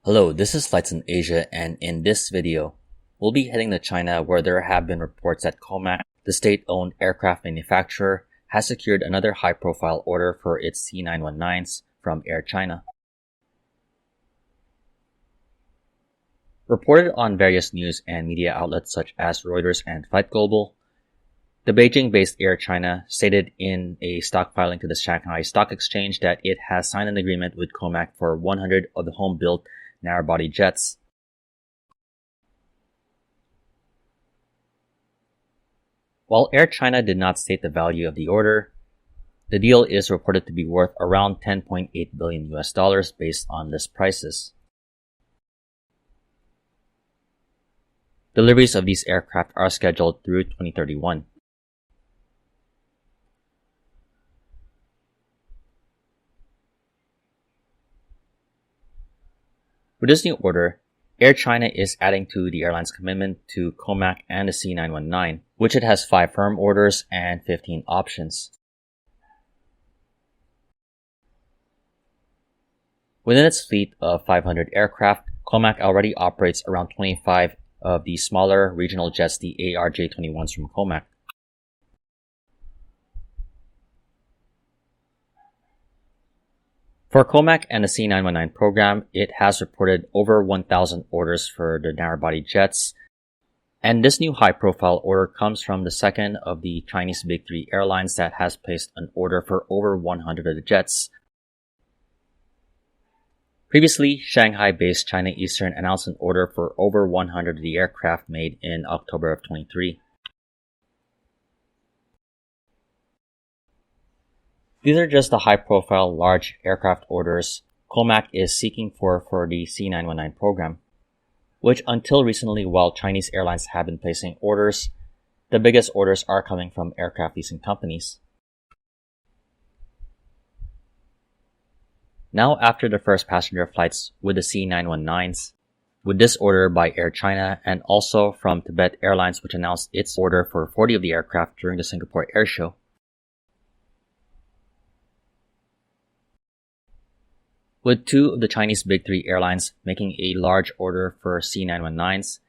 Hello, this is Flights in Asia, and in this video, we'll be heading to China where there have been reports that COMAC, the state-owned aircraft manufacturer, has secured another high-profile order for its C919s from Air China. Reported on various news and media outlets such as Reuters and Flight Global, the Beijing-based Air China stated in a stock filing to the Shanghai Stock Exchange that it has signed an agreement with COMAC for 100 of the home-built narrow-body jets. While Air China did not state the value of the order, the deal is reported to be worth around $10.8 billion based on list prices. Deliveries of these aircraft are scheduled through 2031. With this new order, Air China is adding to the airline's commitment to COMAC and the C919, which it has 5 firm orders and 15 options. Within its fleet of 500 aircraft, COMAC already operates around 25 of the smaller regional jets, the ARJ21s from COMAC. For COMAC and the C919 program, it has reported over 1,000 orders for the narrow-body jets, and this new high-profile order comes from the second of the Chinese Big Three airlines that has placed an order for over 100 of the jets. Previously, Shanghai-based China Eastern announced an order for over 100 of the aircraft made in October of 2023. These are just the high-profile large aircraft orders COMAC is seeking for the C919 program, which until recently, while Chinese airlines have been placing orders, the biggest orders are coming from aircraft leasing companies. Now, after the first passenger flights with the C919s, with this order by Air China and also from Tibet Airlines, which announced its order for 40 of the aircraft during the Singapore Air Show, with 2 of the Chinese Big Three airlines making a large order for C919s,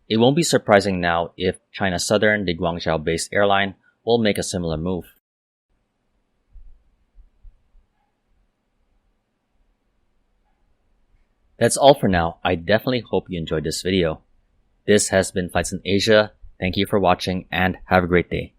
it won't be surprising now if China Southern, the Guangzhou-based airline, will make a similar move. That's all for now. I definitely hope you enjoyed this video. This has been Flights in Asia. Thank you for watching and have a great day.